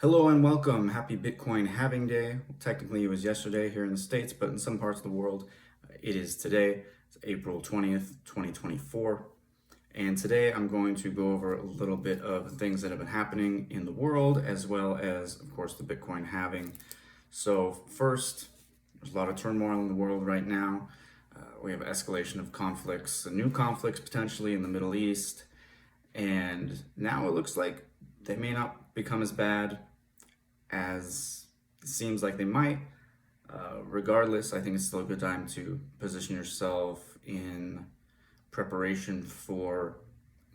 Hello and welcome. Happy Bitcoin halving day. Well, technically, it was yesterday here in the States, but in some parts of the world, it is today. It's April 20th, 2024. And today I'm going to go over a little bit of things that have been happening in the world, as well as, of course, the Bitcoin halving. So, first, there's a lot of turmoil in the world right now. We have escalation of conflicts, new conflicts potentially in the Middle East. And now it looks like they may not become as bad as it seems like they might. Regardless, I think it's still a good time to position yourself in preparation for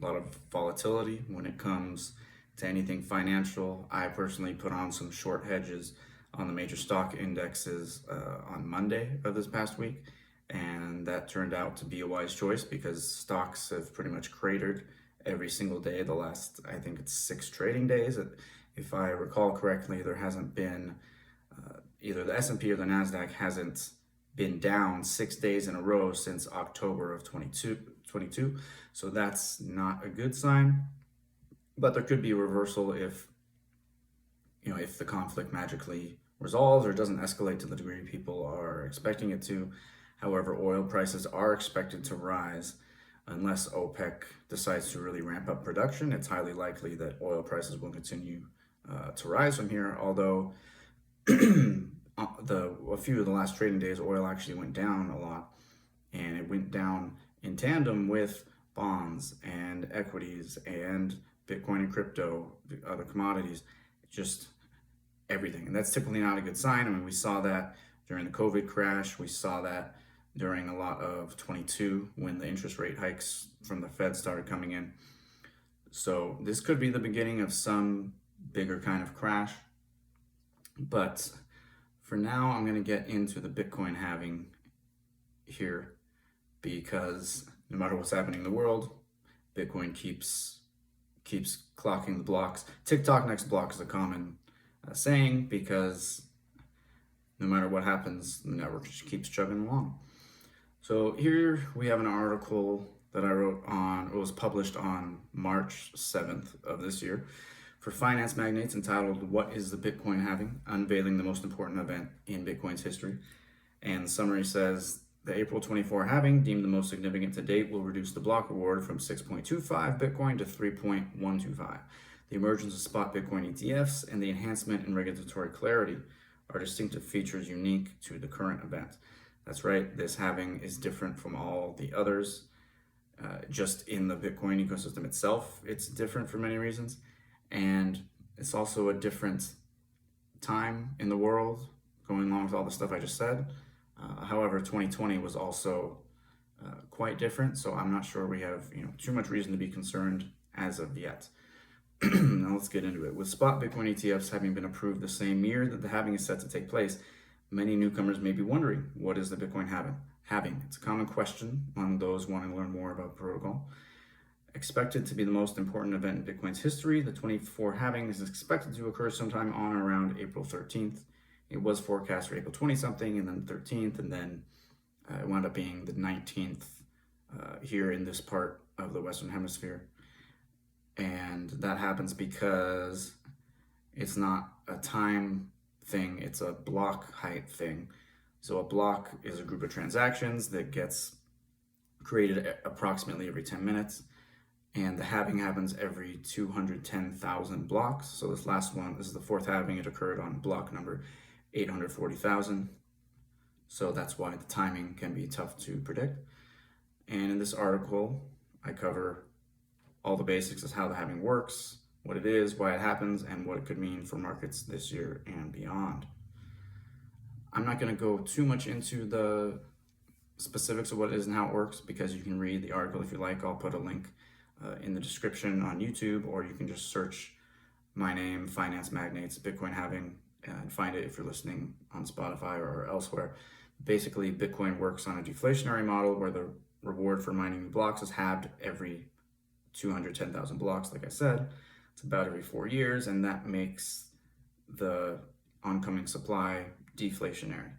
a lot of volatility when it comes to anything financial. I personally put on some short hedges on the major stock indexes on Monday of this past week, and that turned out to be a wise choice because stocks have pretty much cratered every single day the last, I think it's 6 trading days. If I recall correctly, there hasn't been either the S&P or the NASDAQ hasn't been down 6 days in a row since October of 22. So that's not a good sign. But there could be a reversal if the conflict magically resolves or doesn't escalate to the degree people are expecting it to. However, oil prices are expected to rise unless OPEC decides to really ramp up production. It's highly likely that oil prices will continue to rise from here, although a few of the last trading days, oil actually went down a lot, and it went down in tandem with bonds and equities and Bitcoin and crypto, other commodities, just everything. And that's typically not a good sign. I mean, we saw that during the COVID crash. We saw that during a lot of 22 when the interest rate hikes from the Fed started coming in. So this could be the beginning of some bigger kind of crash. But for now, I'm going to get into the Bitcoin halving here because no matter what's happening in the world, Bitcoin keeps clocking the blocks. TikTok next block is a common saying because no matter what happens, the network just keeps chugging along. So here we have an article that I wrote on, it was published on March 7th of this year for finance magnates entitled, "What is the Bitcoin Halving? Unveiling the most important event in Bitcoin's history." And the summary says, the April 24 halving, deemed the most significant to date, will reduce the block reward from 6.25 Bitcoin to 3.125. The emergence of spot Bitcoin ETFs and the enhancement in regulatory clarity are distinctive features unique to the current event. That's right, this halving is different from all the others. Just in the Bitcoin ecosystem itself, it's different for many reasons. And it's also a different time in the world, going along with all the stuff I just said. However, 2020 was also quite different, so I'm not sure we have too much reason to be concerned as of yet. Now let's get into it. With spot Bitcoin ETFs having been approved the same year that the halving is set to take place, many newcomers may be wondering, what is the Bitcoin halving? It's a common question among those wanting to learn more about the protocol. Expected to be the most important event in Bitcoin's history, the 24 halving is expected to occur sometime on or around April 13th. It was forecast for April 20-something, and then 13th, and then it wound up being the 19th here in this part of the Western Hemisphere. And that happens because it's not a time thing, it's a block height thing. So a block is a group of transactions that gets created approximately every 10 minutes. And the halving happens every 210,000 blocks. So this last one, this is the 4th halving, it occurred on block number 840,000. So that's why the timing can be tough to predict. And in this article, I cover all the basics of how the halving works, what it is, why it happens, and what it could mean for markets this year and beyond. I'm not going to go too much into the specifics of what it is and how it works because you can read the article if you like. I'll put a link in the description on YouTube, or you can just search my name, Finance Magnates, Bitcoin Halving, and find it if you're listening on Spotify or elsewhere. Basically, Bitcoin works on a deflationary model where the reward for mining new blocks is halved every 210,000 blocks, like I said. It's about every 4 years, and that makes the oncoming supply deflationary.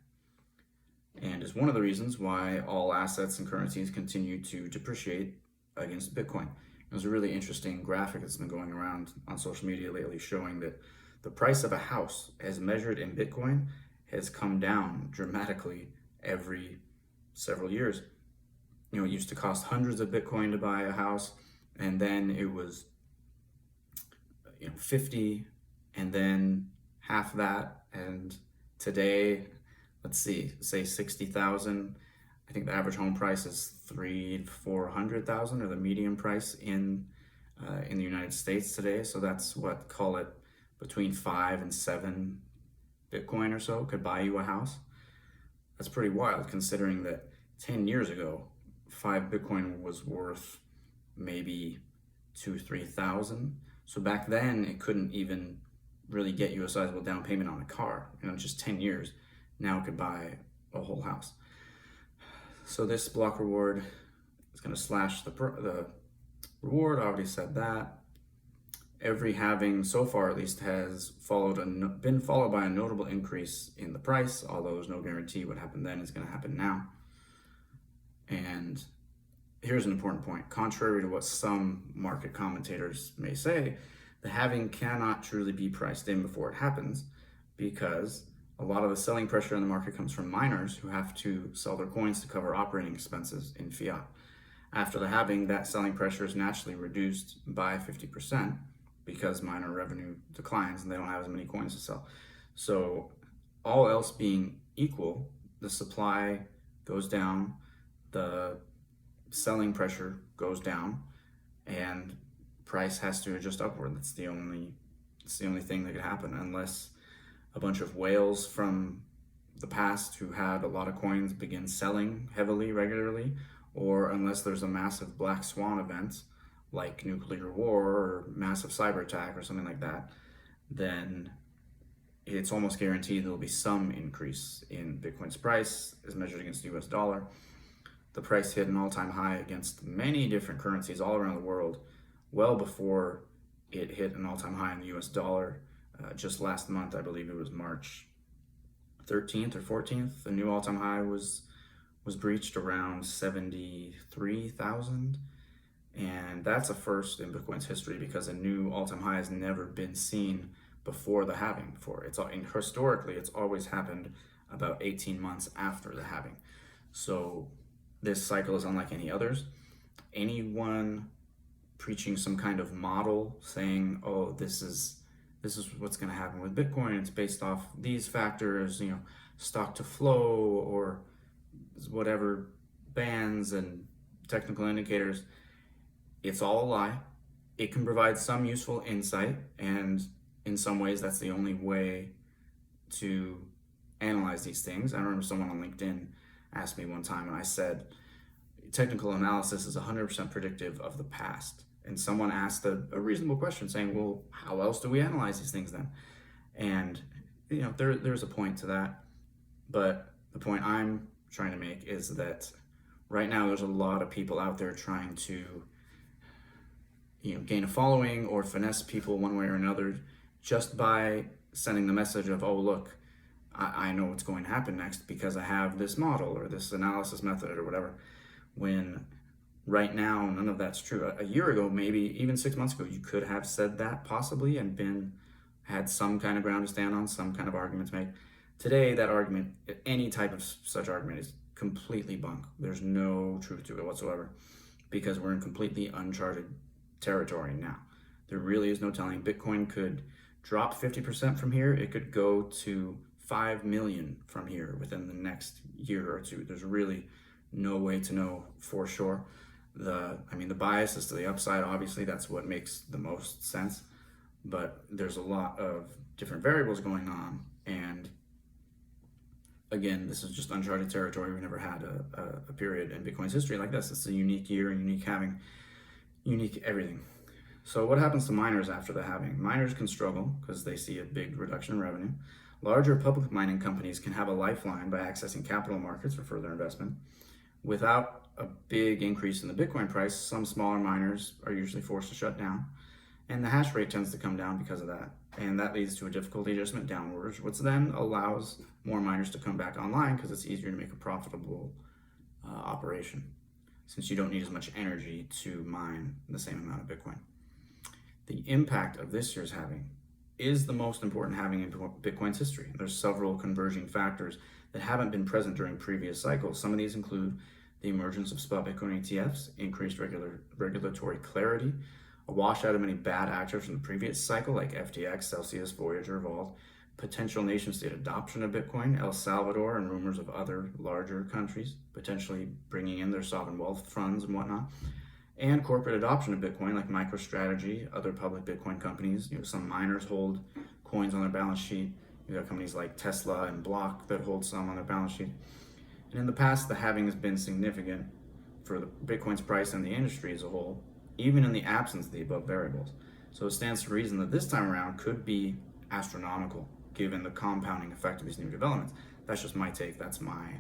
And is one of the reasons why all assets and currencies continue to depreciate against Bitcoin. There's a really interesting graphic that's been going around on social media lately showing that The price of a house, as measured in Bitcoin, has come down dramatically every several years. It used to cost hundreds of Bitcoin to buy a house, and then it was 50, and then half that, and today, let's see, say 60,000. I think the average home price is 300,000-400,000, or the median price in the United States today. So that's what, call it between 5 and 7 Bitcoin or so could buy you a house. That's pretty wild, considering that 10 years ago, 5 Bitcoin was worth maybe 2,000-3,000. So back then, it couldn't even really get you a sizable down payment on a car. Just 10 years. Now it could buy a whole house. So this block reward is going to slash the reward. I already said that. Every halving so far, at least, has been followed by a notable increase in the price, although there's no guarantee what happened then is going to happen now. And here's an important point. Contrary to what some market commentators may say, the halving cannot truly be priced in before it happens, because a lot of the selling pressure in the market comes from miners who have to sell their coins to cover operating expenses in fiat. After the halving, that selling pressure is naturally reduced by 50% because miner revenue declines and they don't have as many coins to sell. So all else being equal, the supply goes down, the selling pressure goes down, and price has to adjust upward. That's the only thing that could happen, unless a bunch of whales from the past who had a lot of coins begin selling heavily regularly, or unless there's a massive black swan event like nuclear war or massive cyber attack or something like that, then it's almost guaranteed there'll be some increase in Bitcoin's price as measured against the US dollar. The price hit an all-time high against many different currencies all around the world well before it hit an all-time high in the US dollar. Just last month, I believe it was March 13th or 14th, the new all-time high was breached around 73,000. And that's a first in Bitcoin's history, because a new all-time high has never been seen before the halving before. Historically, it's always happened about 18 months after the halving. So this cycle is unlike any others. Anyone preaching some kind of model saying, oh, this is what's going to happen with Bitcoin, it's based off these factors, stock to flow or whatever bands and technical indicators, it's all a lie. It can provide some useful insight, and in some ways that's the only way to analyze these things. I remember someone on LinkedIn asked me one time, and I said, technical analysis is 100% predictive of the past. And someone asked a reasonable question saying, well, how else do we analyze these things then? And there's a point to that. But the point I'm trying to make is that right now there's a lot of people out there trying to gain a following or finesse people one way or another just by sending the message of, oh, look, I know what's going to happen next because I have this model or this analysis method or whatever, when right now none of that's true. A year ago, maybe even 6 months ago, you could have said that possibly and had some kind of ground to stand on, some kind of argument to make. Today, that argument, any type of such argument, is completely bunk. There's no truth to it whatsoever, because we're in completely uncharted territory now. There really is no telling. Bitcoin could drop 50% from here. It could go to 5 million from here within the next year or two. There's really no way to know for sure. The bias is to the upside. Obviously, that's what makes the most sense. But there's a lot of different variables going on. And again, this is just uncharted territory. We've never had a period in Bitcoin's history like this. It's a unique year, unique halving, unique everything. So what happens to miners after the halving? Miners can struggle because they see a big reduction in revenue. Larger public mining companies can have a lifeline by accessing capital markets for further investment. Without a big increase in the Bitcoin price, some smaller miners are usually forced to shut down, and the hash rate tends to come down because of that. And that leads to a difficulty adjustment downwards, which then allows more miners to come back online because it's easier to make a profitable operation, since you don't need as much energy to mine the same amount of Bitcoin. The impact of this year's halving is the most important halving in Bitcoin's history. There's several converging factors that haven't been present during previous cycles. Some of these include the emergence of spot Bitcoin ETFs, increased regulatory clarity, a washout of many bad actors from the previous cycle like FTX, Celsius, Voyager, Vault, potential nation-state adoption of Bitcoin, El Salvador, and rumors of other larger countries potentially bringing in their sovereign wealth funds and whatnot, and corporate adoption of Bitcoin like MicroStrategy, other public Bitcoin companies. Some miners hold coins on their balance sheet. You got companies like Tesla and Block that hold some on their balance sheet. And in the past, the halving has been significant for the Bitcoin's price and the industry as a whole, even in the absence of the above variables. So it stands to reason that this time around could be astronomical, given the compounding effect of these new developments. That's just my take. That's my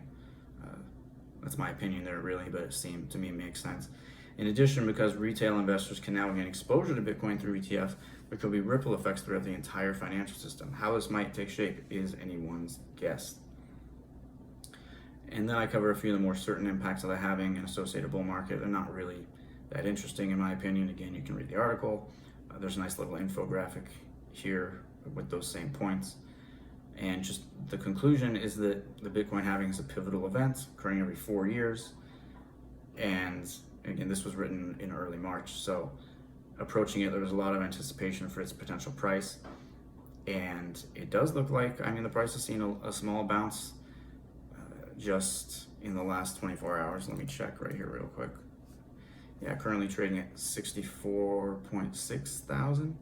opinion there, really, but it seemed to me makes sense. In addition, because retail investors can now gain exposure to Bitcoin through ETFs, there could be ripple effects throughout the entire financial system. How this might take shape is anyone's guess. And then I cover a few of the more certain impacts of the halving and associated bull market. They're not really that interesting in my opinion. Again, you can read the article. There's a nice little infographic here with those same points. And just the conclusion is that the Bitcoin halving is a pivotal event occurring every 4 years. And again, this was written in early March. So approaching it, there was a lot of anticipation for its potential price. And it does look like, the price has seen a small bounce just in the last 24 hours. Let me check right here real quick. Yeah, currently trading at 64.6 thousand.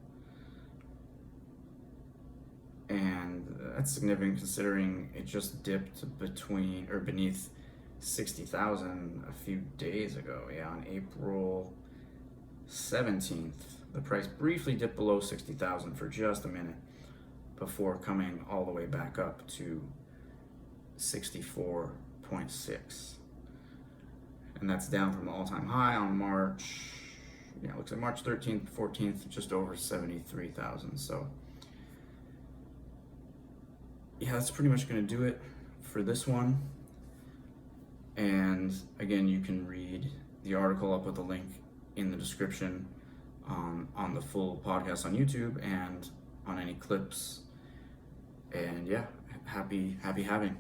And that's significant considering it just dipped beneath 60,000 a few days ago. Yeah, on April 17th, the price briefly dipped below 60,000 for just a minute before coming all the way back up to 64.6. And that's down from the all-time high on March, it looks like March 13th, 14th, just over 73,000. So yeah, that's pretty much going to do it for this one. And again, you can read the article. I'll put the link in the description on the full podcast on YouTube and on any clips. And yeah, happy halving.